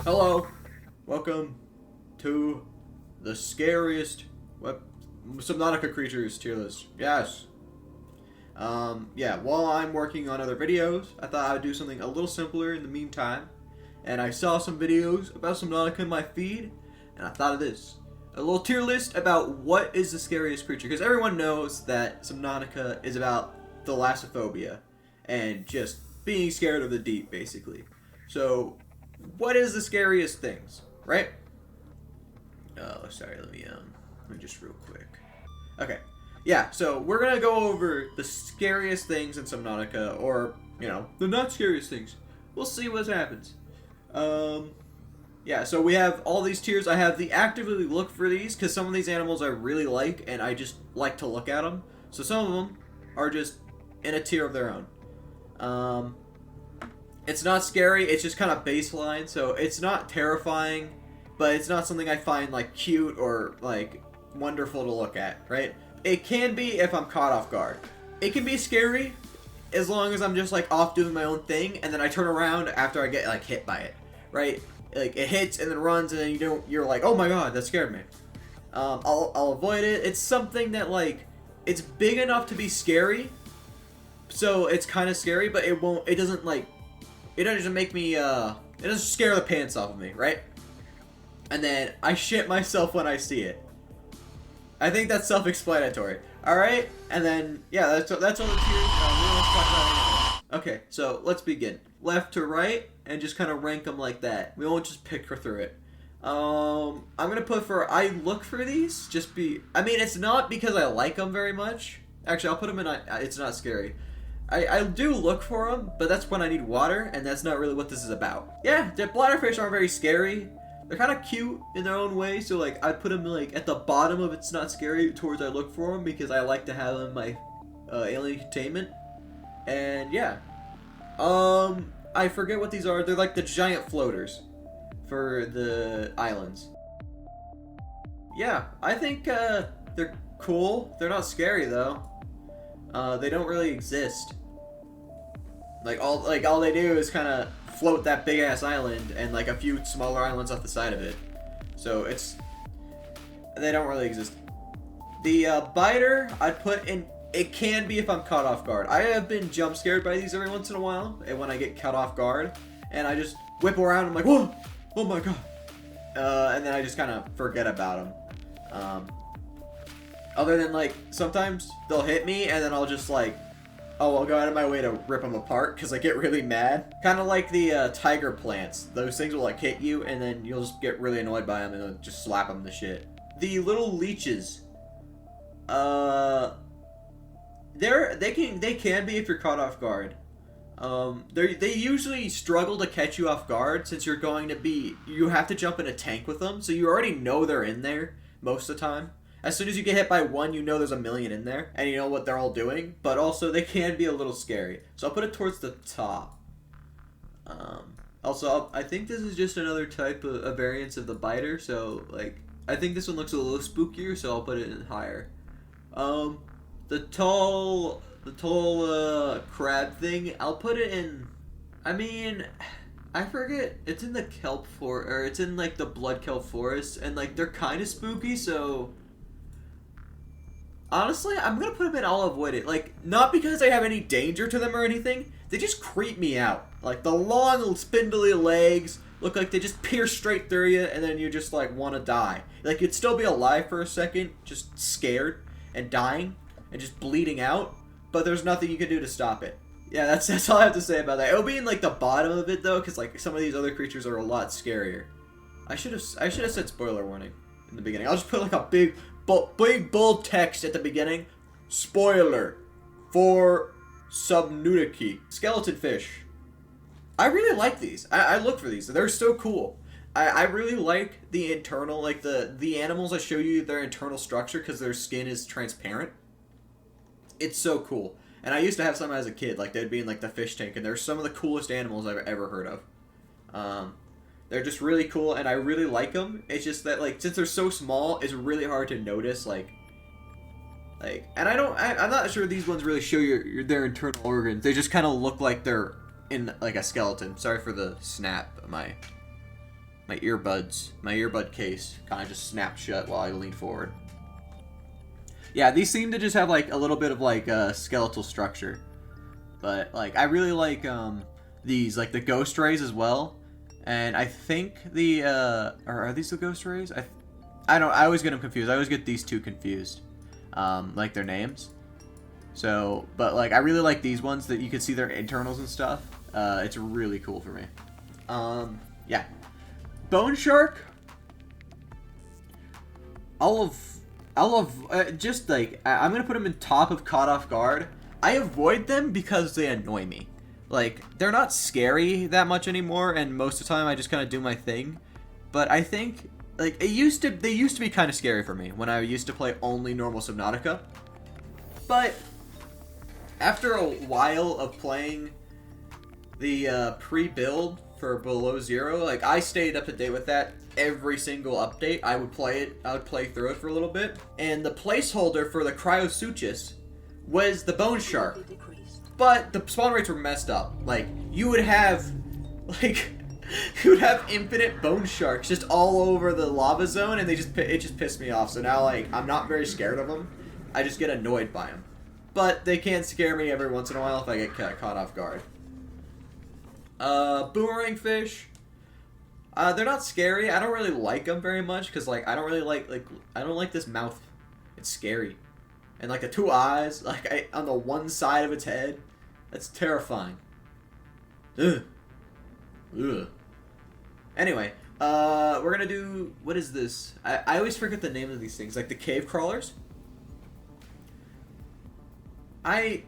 Hello, welcome to the scariest Subnautica creatures tier list. Yes. Yeah, while I'm working on other videos, I thought I'd do something a little simpler in the meantime. And I saw some videos about Subnautica in my feed, and I thought of this. A little tier list about what is the scariest creature. Because everyone knows that Subnautica is about thalassophobia and just being scared of the deep, basically. So, what is the scariest things, right? Oh, sorry, let me just real quick. Okay, yeah, so we're gonna go over the scariest things in Subnautica, or, you know, the not scariest things. We'll see what happens. Yeah, so we have all these tiers. I have the actively look for these, because some of these animals I really like, and I just like to look at them. So some of them are just in a tier of their own. It's not scary, it's just kind of baseline, so it's not terrifying, but it's not something I find, like, cute or, like, wonderful to look at, right? It can be if I'm caught off guard. It can be scary as long as I'm just, like, off doing my own thing, and then I turn around after I get, like, hit by it, right? Like, it hits and then runs, and then you're like, oh my god, that scared me. I'll avoid it. It's something that, like, it's big enough to be scary, so it's kind of scary, but it doesn't make me, it doesn't scare the pants off of me, right? And then I shit myself when I see it. I think that's self-explanatory. Alright? And then, yeah, that's all the tiers. Let's talk about it. Okay, so let's begin. Left to right, and just kind of rank them like that. We won't just pick through it. I'm gonna put I look for these, I mean, it's not because I like them very much. Actually, I'll put them in, it's not scary. I do look for them, but that's when I need water, and that's not really what this is about. Yeah, the bladderfish aren't very scary. They're kind of cute in their own way, so, like, I put them, like, at the bottom of it's not scary towards I look for them, because I like to have them in my alien containment. And, yeah. I forget what these are. They're, like, the giant floaters for the islands. Yeah, I think, they're cool. They're not scary, though. They don't really exist. All they do is kind of float that big ass island and like a few smaller islands off the side of it. So they don't really exist. The biter I'd put in. It can be if I'm caught off guard. I have been jump scared by these every once in a while, and when I get caught off guard, and I just whip around, I'm like, whoa, oh my god, and then I just kind of forget about them. Other than, like, sometimes they'll hit me, and then I'll just, like, I'll go out of my way to rip them apart, because I get really mad. Kind of like the tiger plants. Those things will, like, hit you, and then you'll just get really annoyed by them, and then just slap them to shit. The little leeches. They can be if you're caught off guard. They usually struggle to catch you off guard, since you have to jump in a tank with them, so you already know they're in there most of the time. As soon as you get hit by one, you know there's a million in there, and you know what they're all doing, but also they can be a little scary. So I'll put it towards the top. Also, I think this is just another type of a variance of the biter, so, like, I think this one looks a little spookier, so I'll put it in higher. The tall crab thing, I'll put it in, I mean, I forget, it's in the kelp or it's in, like, the blood kelp forest, and, like, they're kind of spooky, so honestly, I'm gonna put them in I'll avoid it. Like, not because I have any danger to them or anything. They just creep me out. Like, the long, spindly legs look like they just pierce straight through you, and then you just, like, want to die. Like, you'd still be alive for a second, just scared and dying and just bleeding out, but there's nothing you can do to stop it. Yeah, that's all I have to say about that. It'll be in, like, the bottom of it, though, because, like, some of these other creatures are a lot scarier. I should have said spoiler warning in the beginning. I'll just put, like, a big bold text at the beginning. Spoiler for Subnautica. Skeleton fish. I really like these. I look for these. They're so cool. I really like the internal, like the animals I show you their internal structure because their skin is transparent. It's so cool. And I used to have some as a kid. Like, they'd be in, like, the fish tank, and they're some of the coolest animals I've ever heard of. They're just really cool, and I really like them. It's just that, like, since they're so small, it's really hard to notice, and I'm not sure these ones really show their internal organs. They just kind of look like they're in, like, a skeleton. Sorry for the snap. my earbud case kind of just snapped shut while I leaned forward. Yeah, these seem to just have like a little bit of like skeletal structure, but like I really like these, like the ghost rays as well. And I think the are these the ghost rays? I always get them confused. I always get these two confused, like their names. So, but like I really like these ones that you can see their internals and stuff. It's really cool for me. Yeah, bone shark. I'll just like I'm gonna put them in top of caught off guard. I avoid them because they annoy me. Like, they're not scary that much anymore, and most of the time I just kind of do my thing. But I think, like, they used to be kind of scary for me when I used to play only normal Subnautica. But after a while of playing the pre-build for Below Zero, like, I stayed up to date with that every single update. I would play through it for a little bit. And the placeholder for the Cryosuchus was the bone shark. But the spawn rates were messed up. Like, you would have infinite bone sharks just all over the lava zone, and it just pissed me off. So now, like, I'm not very scared of them. I just get annoyed by them. But they can scare me every once in a while if I get caught off guard. Boomerang fish. They're not scary. I don't really like them very much because, like, I don't like this mouth. It's scary. And, like, the two eyes, like, on the one side of its head. That's terrifying. Ugh. Ugh. Anyway, we're gonna do... What is this? I always forget the name of these things. Like, the cave crawlers. I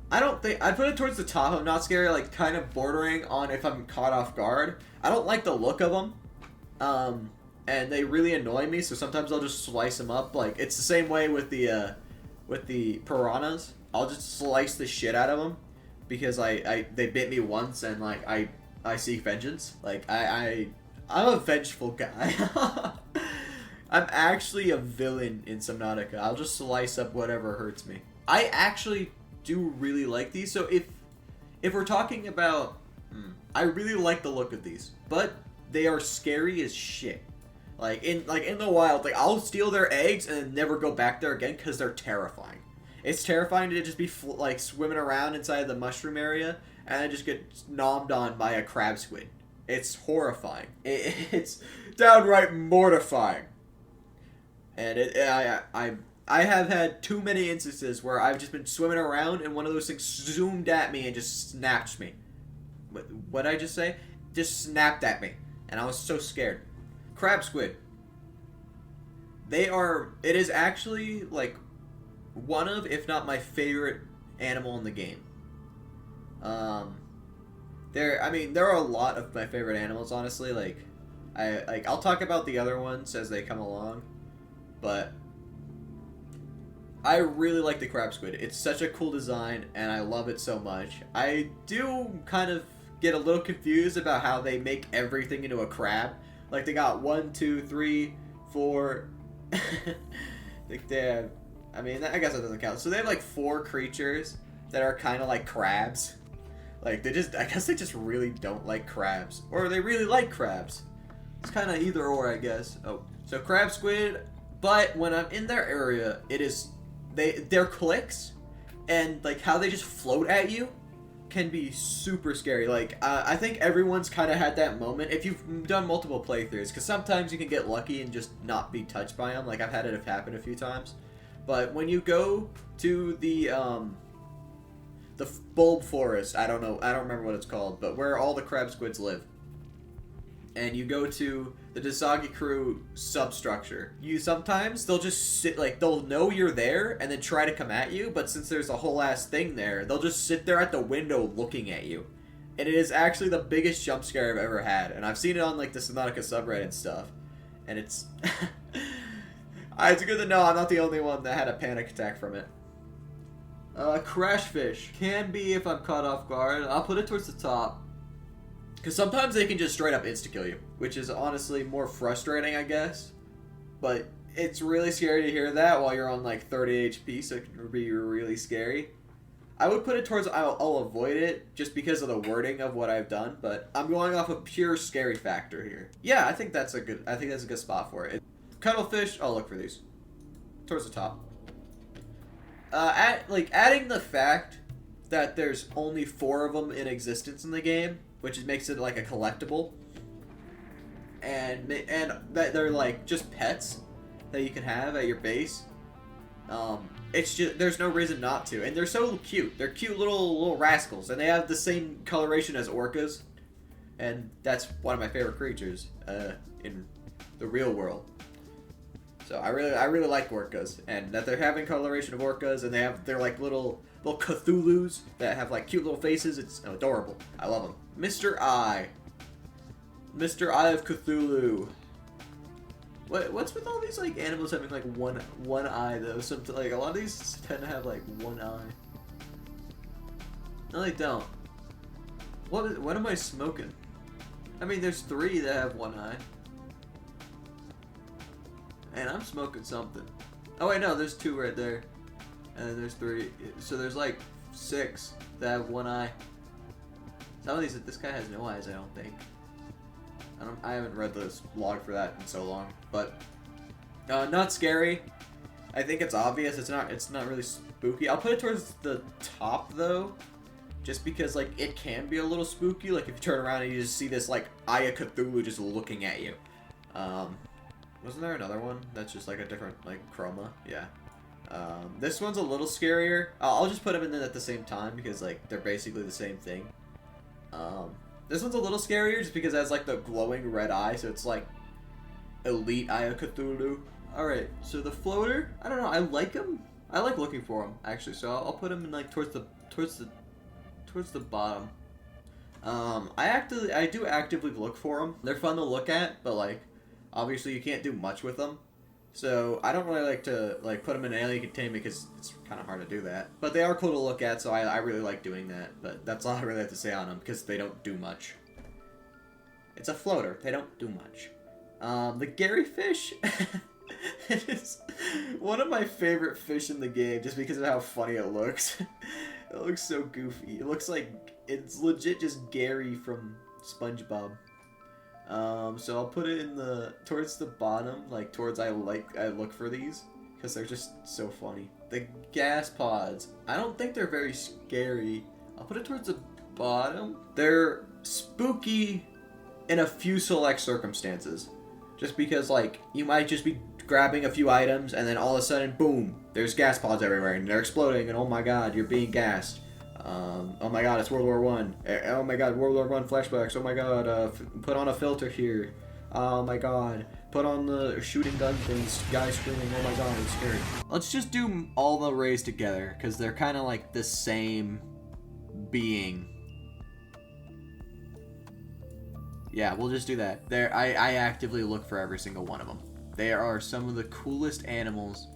don't think... I put it towards the top. I'm not scary, like, kind of bordering on if I'm caught off guard. I don't like the look of them. And they really annoy me, so sometimes I'll just slice them up. Like, it's the same way with the piranhas. I'll just slice the shit out of them because they bit me once, and like I seek vengeance. Like I'm a vengeful guy. I'm actually a villain in Subnautica. I'll just slice up whatever hurts me. I actually do really like these. So if we're talking about, I really like the look of these, but they are scary as shit. Like in the wild, like I'll steal their eggs and then never go back there again because they're terrifying. It's terrifying to just be like swimming around inside the mushroom area and I just get nommed on by a crab squid. It's horrifying. It's downright mortifying. And I have had too many instances where I've just been swimming around and one of those things zoomed at me and just snapped me. What did I just say? Just snapped at me, and I was so scared. Crab squid. It is actually like one of, if not my favorite animal in the game. There are a lot of my favorite animals, honestly. I'll talk about the other ones as they come along, but I really like the crab squid. It's such a cool design, and I love it so much. I do kind of get a little confused about how they make everything into a crab. Like, they got 1, 2, 3, 4... like, they have... I mean, I guess that doesn't count. So they have, like, 4 creatures that are kind of like crabs. Like, I guess they just really don't like crabs. Or they really like crabs. It's kind of either or, I guess. Oh, so crab squid, but when I'm in their area, it is... Their clicks and, like, how they just float at you can be super scary. Like, I think everyone's kind of had that moment if you've done multiple playthroughs, because sometimes you can get lucky and just not be touched by them. Like, I've had it happen a few times. But when you go to the bulb forest, I don't remember what it's called, but where all the crab squids live, and you go to the Dasagi crew substructure, sometimes they'll just sit, like, they'll know you're there and then try to come at you, but since there's a whole ass thing there, they'll just sit there at the window looking at you. And it is actually the biggest jump scare I've ever had, and I've seen it on, like, the Subnautica subreddit and stuff, and it's... It's good to know I'm not the only one that had a panic attack from it. Crash fish. Can be if I'm caught off guard. I'll put it towards the top. Because sometimes they can just straight up insta-kill you, which is honestly more frustrating, I guess. But it's really scary to hear that while you're on like 30 HP, so it can be really scary. I would put it towards I'll avoid it just because of the wording of what I've done, but I'm going off of pure scary factor here. Yeah, I think that's a good spot for it. Cuttlefish, I'll look for these towards the top. Adding the fact that there's only 4 of them in existence in the game, which makes it like a collectible, and that they're like just pets that you can have at your base. It's just there's no reason not to, and they're so cute. They're cute little rascals, and they have the same coloration as orcas, and that's one of my favorite creatures in the real world. So I really like orcas, and that they're having coloration of orcas, and they're like little Cthulhus that have like cute little faces. It's adorable. I love them. Mr. Eye of Cthulhu. What's with all these like animals having like one eye though? Something like a lot of these tend to have like one eye. No, they don't. What am I smoking? I mean, there's 3 that have one eye, and I'm smoking something. Oh wait, no, there's 2 right there, and then there's 3. So there's like 6 that have one eye. Some of these, this guy has no eyes, I don't think. I haven't read the log for that in so long, but not scary. I think it's obvious. It's not really spooky. I'll put it towards the top though, just because like it can be a little spooky. Like if you turn around and you just see this like Eye of Cthulhu just looking at you. Wasn't there another one that's just like a different like chroma? Yeah. This one's a little scarier. I'll just put them in at the same time because like they're basically the same thing. This one's a little scarier just because it has like the glowing red eye, so it's like elite Eye of Cthulhu. Alright, so the floater, I don't know, I like him. I like looking for him actually, so I'll put him in like towards the bottom. I do actively look for them. They're fun to look at, but like obviously you can't do much with them. So I don't really like to like put them in alien containment because it's kind of hard to do that. But they are cool to look at, so I really like doing that. But that's all I really have to say on them because they don't do much. It's a floater. They don't do much. The Gary fish. It is one of my favorite fish in the game just because of how funny it looks. It looks so goofy. It looks like it's legit just Gary from SpongeBob. So I'll put it in towards the bottom, like towards I look for these because they're just so funny. The gas pods, I don't think they're very scary. I'll put it towards the bottom. They're spooky in a few select circumstances, just because like you might just be grabbing a few items and then all of a sudden, boom, there's gas pods everywhere and they're exploding and oh my god, you're being gassed. Oh my god, it's World War One. Oh my god, World War One flashbacks. Oh my god, put on a filter here. Oh my god, put on the shooting gun things. Guy screaming. Oh my god, it's scary. Let's just do all the rays together because they're kind of like the same being. Yeah, we'll just do that. I actively look for every single one of them. They are some of the coolest animals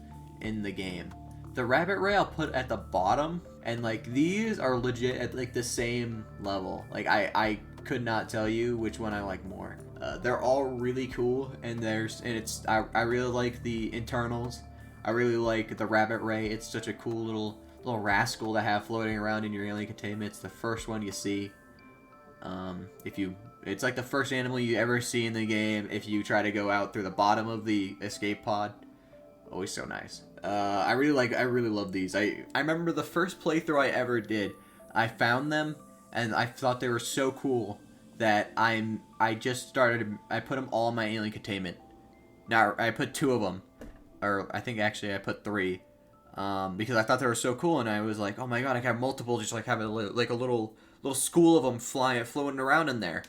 in the game. The rabbit ray I'll put at the bottom, and like these are legit at like the same level. Like I could not tell you which one I like more. They're all really cool, and I really like the internals. I really like the rabbit ray. It's such a cool little rascal to have floating around in your alien containment. It's the first one you see. It's like the first animal you ever see in the game if you try to go out through the bottom of the escape pod. Always so nice. I really love these. I remember the first playthrough I ever did, I found them and I thought they were so cool that I put them all in my alien containment. Now I put 2 of them, or I think actually I put 3, because I thought they were so cool and I was like, oh my god, I can have multiple, just like have a little school of them floating around in there.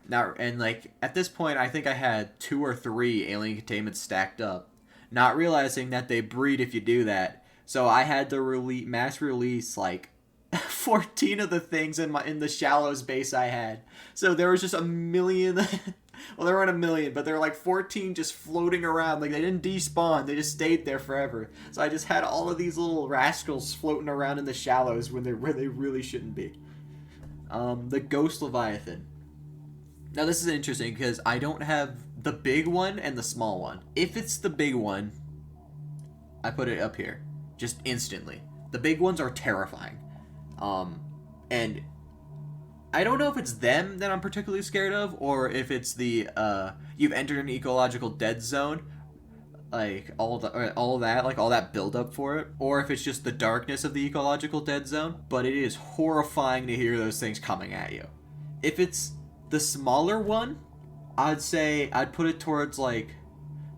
Now and like at this point I think I had 2 or 3 alien containments stacked up. Not realizing that they breed if you do that. So I had to mass release like 14 of the things in the shallows base I had. So there was just a million. Well, there weren't a million, but there were like 14 just floating around. Like they didn't despawn. They just stayed there forever. So I just had all of these little rascals floating around in the shallows where they really shouldn't be. The Ghost Leviathan. Now this is interesting because I don't have the big one and the small one. If it's the big one, I put it up here. Just instantly. The big ones are terrifying. And I don't know if it's them that I'm particularly scared of, or if it's the you've entered an ecological dead zone, like all that, like all that build up for it, or if it's just the darkness of the ecological dead zone. But it is horrifying to hear those things coming at you. If it's the smaller one, I'd say I'd put it towards like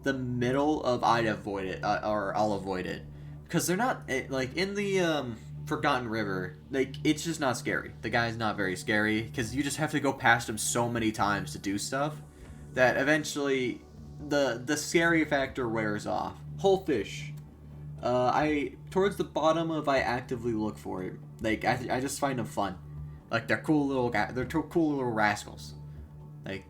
the middle of I'd avoid it, or I'll avoid it, because they're not like in the Forgotten River, like it's just not scary. The guy's not very scary because you just have to go past him so many times to do stuff that eventually the scary factor wears off. Whole fish, I towards the bottom of I actively look for it. Like I just find them fun. Like they're cool little guys. They're cool little rascals. Like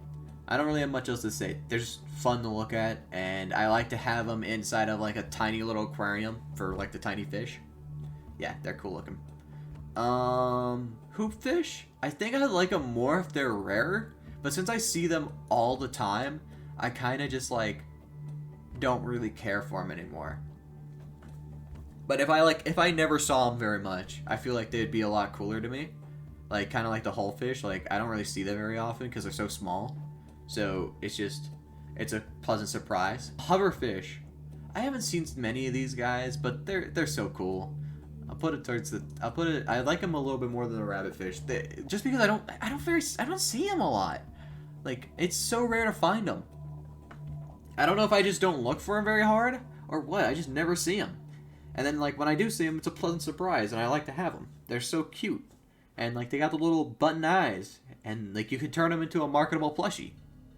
I don't really have much else to say. They're just fun to look at, and I like to have them inside of like a tiny little aquarium for like the tiny fish. Yeah, they're cool looking. Hoopfish? I think I like them more if they're rarer, but since I see them all the time, I kind of just like don't really care for them anymore. But if I never saw them very much, I feel like they'd be a lot cooler to me. Like kind of like the hullfish. Like I don't really see them very often because they're so small. So it's a pleasant surprise. Hoverfish. I haven't seen many of these guys, but they're so cool. I like them a little bit more than the rabbitfish. Just because I don't see them a lot. Like it's so rare to find them. I don't know if I just don't look for them very hard or what. I just never see them. And then like when I do see them, it's a pleasant surprise, and I like to have them. They're so cute, and like they got the little button eyes, and like you can turn them into a marketable plushie.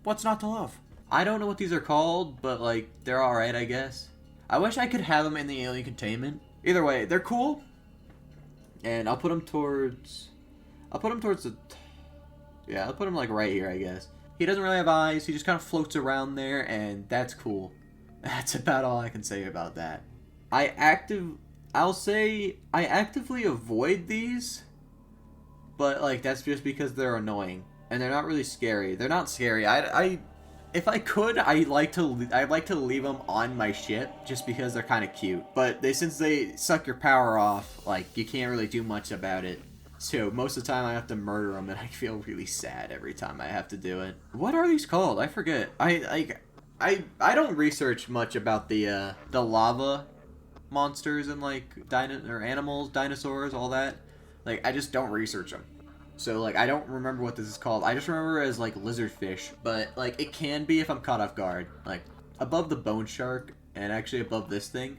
What's not to love? I don't know what these are called, but like they're all right, I guess. I wish I could have them in the alien containment. Either way, they're cool, and I'll put them towards I'll put him like right here, I guess. He doesn't really have eyes. He just kind of floats around there, and that's cool. That's about all I can say about that. I'll say I actively avoid these, but like that's just because they're annoying and they're not really scary. They're not scary. If I could, I'd like to leave them on my ship just because they're kind of cute. But since they suck your power off, like you can't really do much about it. So most of the time I have to murder them, and I feel really sad every time I have to do it. What are these called? I forget. I don't research much about the lava monsters and like animals, dinosaurs, all that. Like I just don't research them. So like I don't remember what this is called. I just remember it as like lizardfish, but like it can be if I'm caught off guard. Like above the bone shark and actually above this thing,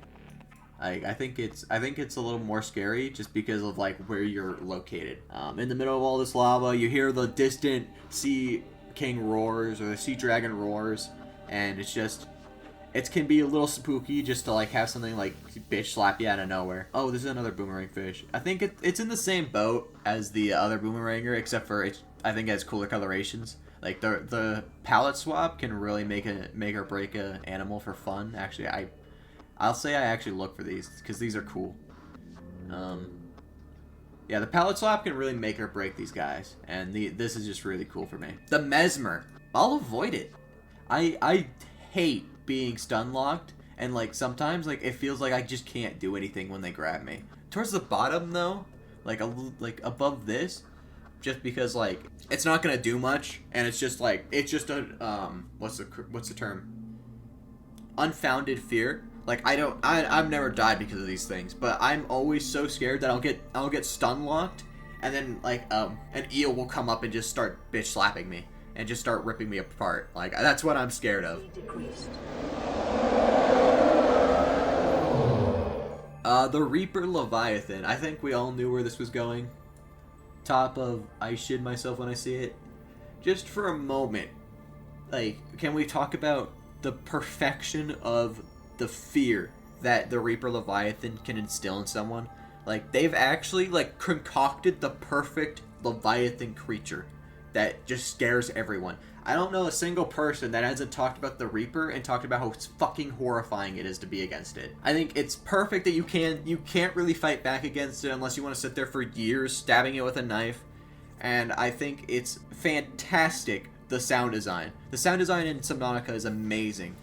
I think it's a little more scary just because of like where you're located. In the middle of all this lava, you hear the distant sea king roars or the sea dragon roars, and it can be a little spooky just to like have something like bitch slap you out of nowhere. Oh, this is another boomerang fish. I think it's in the same boat as the other boomeranger, except for I think it has cooler colorations. Like the palette swap can really make or break a animal for fun. Actually, I'll say I actually look for these because these are cool. Yeah, the palette swap can really make or break these guys, and this is just really cool for me. The mesmer, I'll avoid it. I hate being stun locked, and like sometimes like it feels like I just can't do anything when they grab me. Towards the bottom though, like above this, just because like it's not gonna do much, and it's just a what's the term? Unfounded fear. Like I've never died because of these things, but I'm always so scared that I'll get stun locked, and then like an eel will come up and just start bitch slapping me and just start ripping me apart. Like that's what I'm scared of. The Reaper Leviathan. I think we all knew where this was going. Top of I shit myself when I see it. Just for a moment, like, can we talk about the perfection of the fear that the Reaper Leviathan can instill in someone? Like, they've actually like concocted the perfect Leviathan creature that just scares everyone. I don't know a single person that hasn't talked about the Reaper and talked about how fucking horrifying it is to be against it. I think it's perfect that you can't really fight back against it unless you want to sit there for years stabbing it with a knife. And I think it's fantastic, the sound design. The sound design in Subnautica is amazing.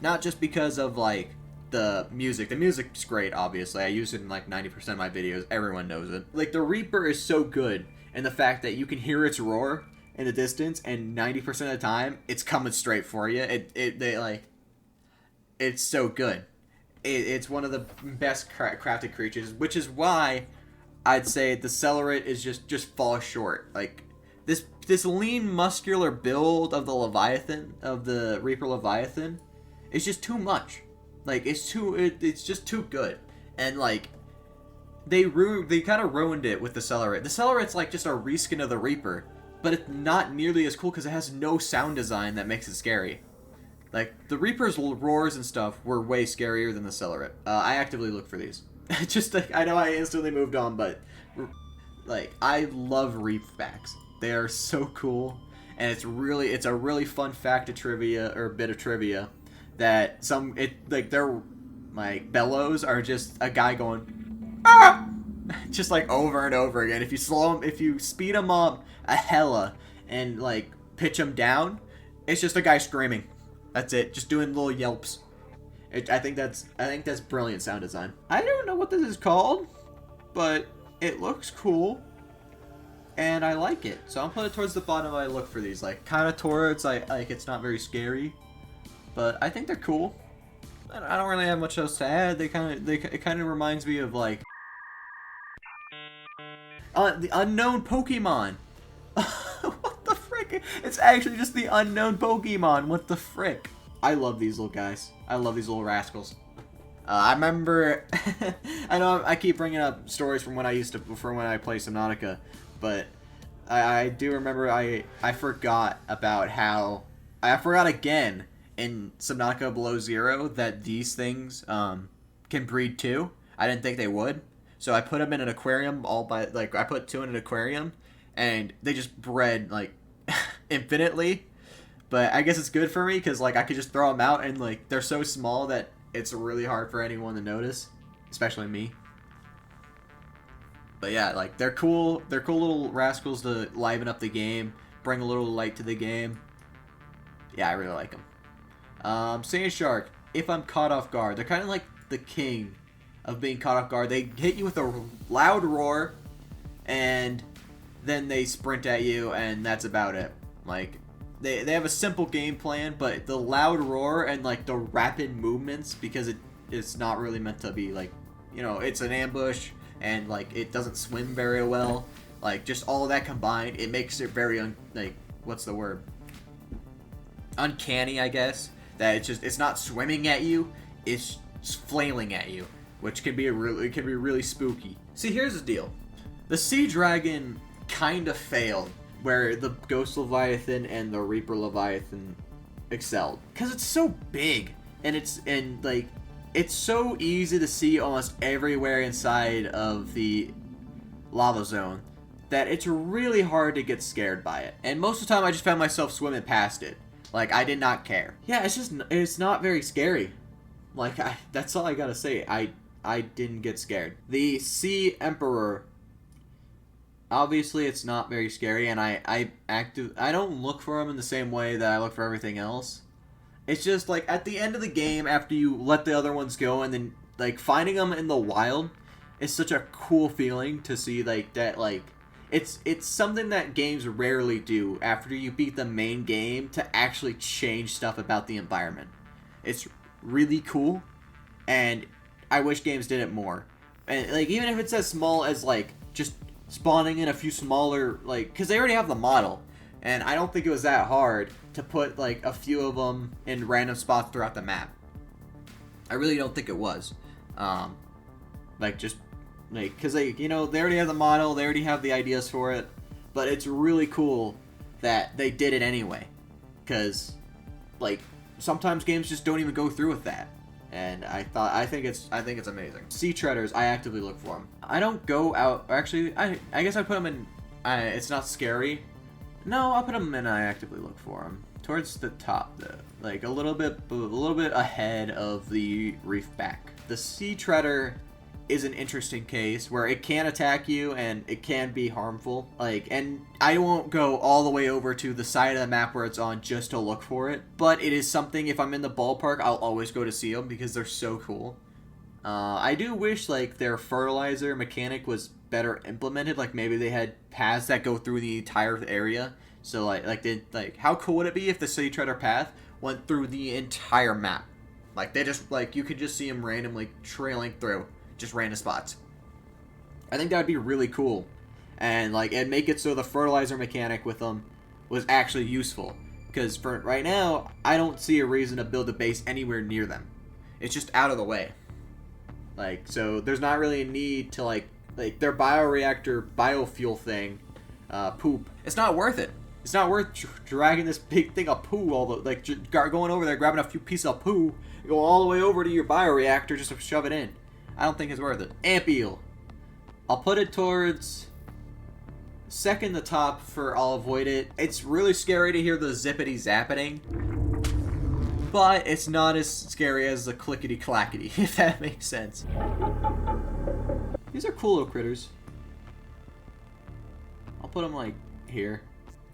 Not just because of like the music. The music's great, obviously. I use it in like 90% of my videos. Everyone knows it. Like, the Reaper is so good in the fact that you can hear its roar in the distance, and 90% of the time, it's coming straight for you. It's so good. It's one of the best crafted creatures, which is why I'd say the Celerate is just falls short. Like, this lean, muscular build of the Leviathan, of the Reaper Leviathan, is just too much. Like, it's just too good. And, like, they kind of ruined it with the Celerate. The Celerate's like just a reskin of the Reaper, but it's not nearly as cool because it has no sound design that makes it scary. Like, the Reaper's roars and stuff were way scarier than the Celerate. I actively look for these. Just, like, I know I instantly moved on, but, like, I love Reefbacks. They are so cool, and it's a really fun fact of trivia, or bit of trivia, that their, like, bellows are just a guy going, ah! Just, like, over and over again. If you speed them up a hella and, like, pitch them down, it's just a guy screaming. That's it. Just doing little yelps. I think that's brilliant sound design. I don't know what this is called, but it looks cool, and I like it. So I'm putting it towards the bottom. I look for these, like, kind of towards, like, it's not very scary, but I think they're cool. I don't really have much else to add. It kind of reminds me of, like, the unknown Pokemon. What the frick? It's actually just the unknown Pokemon. What the frick? I love these little guys. I love these little rascals. I remember, I know I keep bringing up stories from when I played Subnautica, but I do remember I forgot about how, I forgot again in Subnautica Below Zero that these things can breed too. I didn't think they would, so I put them in an aquarium I put 2 in an aquarium, and they just bred, like, infinitely. But I guess it's good for me because, like, I could just throw them out, and, like, they're so small that it's really hard for anyone to notice, especially me. But yeah, like, they're cool. They're cool little rascals to liven up the game, bring a little light to the game. Yeah, I really like them. Sand Shark, if I'm caught off guard, they're kind of like the king of being caught off guard. They hit you with a loud roar, and then they sprint at you, and that's about it. Like, they have a simple game plan, but the loud roar and, like, the rapid movements, because it's not really meant to be, like, you know, it's an ambush, and, like, it doesn't swim very well. Like, just all of that combined, it makes it very, like, what's the word? Uncanny, I guess. That it's not swimming at you, it's flailing at you, which can be really spooky. See, here's the deal. The Sea Dragon kind of failed where the Ghost Leviathan and the Reaper Leviathan excelled, because it's so big, and it's so easy to see almost everywhere inside of the lava zone that it's really hard to get scared by it. And most of the time I just found myself swimming past it. Like, I did not care. Yeah, it's not very scary. Like, that's all I gotta say. I didn't get scared. The Sea Emperor, obviously it's not very scary, and I don't look for them in the same way that I look for everything else. It's just, like, at the end of the game, after you let the other ones go, and then, like, finding them in the wild is such a cool feeling to see, like, that, like, it's something that games rarely do after you beat the main game, to actually change stuff about the environment. It's really cool, and I wish games did it more. And, like, even if it's as small as, like, just spawning in a few smaller, like, because they already have the model, and I don't think it was that hard to put, like, a few of them in random spots throughout the map. I really don't think it was. Like, just, like, because they, you know, they already have the model, they already have the ideas for it, but it's really cool that they did it anyway, because, like, sometimes games just don't even go through with that. And I think it's amazing. Sea Treaders, I actively look for them. I don't go out, actually, I guess I put them in, it's not scary. No, I'll put them in, I actively look for them. Towards the top, though. Like, a little bit ahead of the Reefback. The Sea Treader is an interesting case where it can attack you and it can be harmful. Like, and I won't go all the way over to the side of the map where it's on just to look for it, but it is something, if I'm in the ballpark, I'll always go to see them because they're so cool. I do wish, like, their fertilizer mechanic was better implemented. Like, maybe they had paths that go through the entire area. So, like, how cool would it be if the City Treader path went through the entire map? Like, they just, like, you could just see them randomly trailing through just random spots. I think that would be really cool. And, like, and make it so the fertilizer mechanic with them was actually useful. Because for right now, I don't see a reason to build a base anywhere near them. It's just out of the way. Like, so there's not really a need to, like their bioreactor biofuel thing, poop. It's not worth it. It's not worth dragging this big thing of poo all the, like, going over there, grabbing a few pieces of poo, going all the way over to your bioreactor just to shove it in. I don't think it's worth it. Ant eel. I'll put it towards second to top for I'll avoid it. It's really scary to hear the zippity zappeting, but it's not as scary as the clickety clackety, if that makes sense. These are cool little critters. I'll put them, like, here.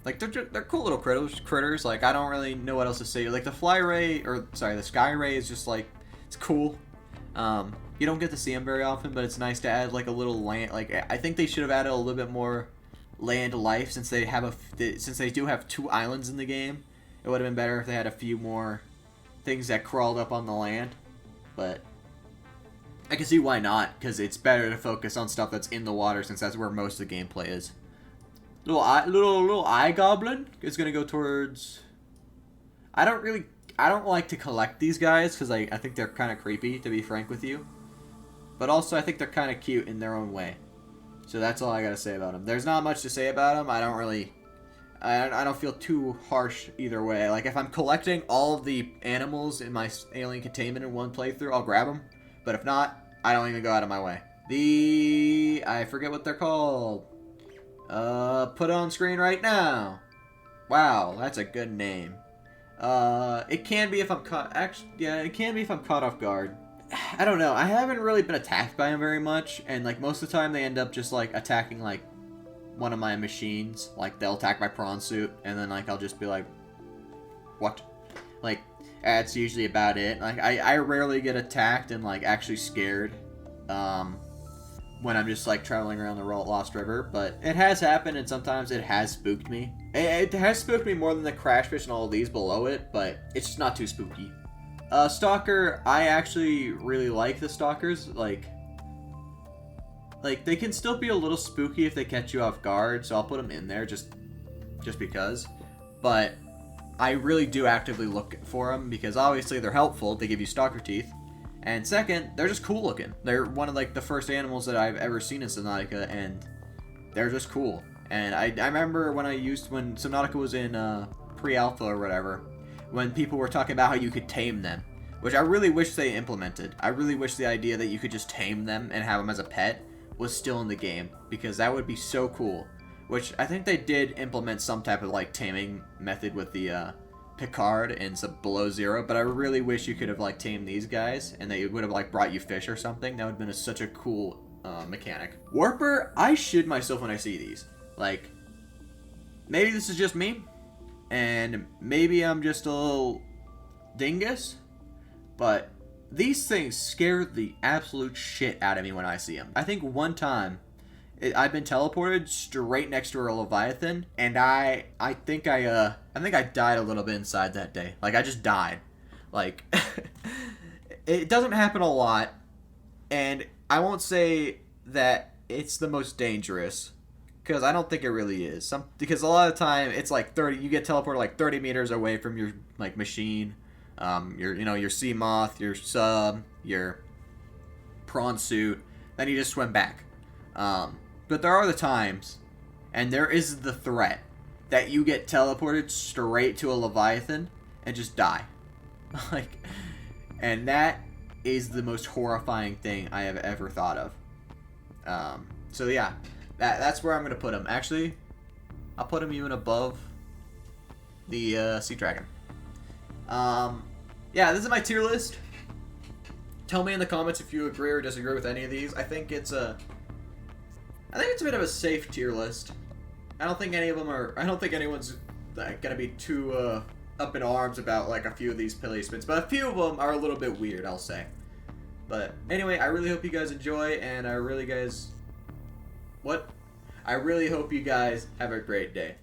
Like, they're cool little critters. Like, I don't really know what else to say. Like, the the sky ray is just, like, it's cool. You don't get to see them very often, but it's nice to add, like, a little land. Like, I think they should have added a little bit more land life since they do have 2 islands in the game. It would have been better if they had a few more things that crawled up on the land, but I can see why not, because it's better to focus on stuff that's in the water since that's where most of the gameplay is. Little eye goblin is gonna go towards. I don't like to collect these guys because I think they're kind of creepy, to be frank with you, but also I think they're kind of cute in their own way. So that's all I gotta say about them. There's not much to say about them. I don't feel too harsh either way. Like, if I'm collecting all of the animals in my alien containment in one playthrough, I'll grab them. But if not, I don't even go out of my way. I forget what they're called. Put it on screen right now. Wow, that's a good name. It can be if I'm caught. Actually, yeah, it can be if I'm caught off guard. I don't know. I haven't really been attacked by them very much, and, like, most of the time they end up just, like, attacking, like, one of my machines. Like, they'll attack my prawn suit, and then, like, I'll just be like, what? Like, that's usually about it. Like, I rarely get attacked and, like, actually scared when I'm just, like, traveling around the Lost River, but it has happened, and sometimes it has spooked me. It has spooked me more than the Crashfish and all of these below it, but it's just not too spooky. Stalker, I actually really like the Stalkers. Like, they can still be a little spooky if they catch you off guard, so I'll put them in there just because. But I really do actively look for them because obviously they're helpful. They give you Stalker teeth. And second, they're just cool looking. They're one of, like, the first animals that I've ever seen in Subnautica, and they're just cool. And I remember when Subnautica was in pre-alpha or whatever, when people were talking about how you could tame them, which I really wish they implemented. I really wish the idea that you could just tame them and have them as a pet was still in the game, because that would be so cool. Which I think they did implement some type of, like, taming method with the Picard and some Below Zero, but I really wish you could have, like, tamed these guys and they would have, like, brought you fish or something. That would have been such a cool mechanic. Warper, I shit myself when I see these. Like, maybe this is just me, and maybe I'm just a little dingus, but these things scare the absolute shit out of me when I see them. I think one time I've been teleported straight next to a Leviathan, and I think I died a little bit inside that day. Like, I just died. Like, it doesn't happen a lot, and I won't say that it's the most dangerous, because I don't think it really is. Because a lot of the time it's like 30. You get teleported like 30 meters away from your, like, machine, your sea moth, your sub, your prawn suit. Then you just swim back. But there are the times, and there is the threat that you get teleported straight to a Leviathan and just die. Like, and that is the most horrifying thing I have ever thought of. So yeah. That's where I'm going to put him. Actually, I'll put him even above the Sea Dragon. Yeah, this is my tier list. Tell me in the comments if you agree or disagree with any of these. I think it's a bit of a safe tier list. I don't think any of them are. I don't think anyone's gonna be too up in arms about like a few of these placements, but a few of them are a little bit weird, I'll say. But anyway, I really hope you guys enjoy, and I really hope you guys have a great day.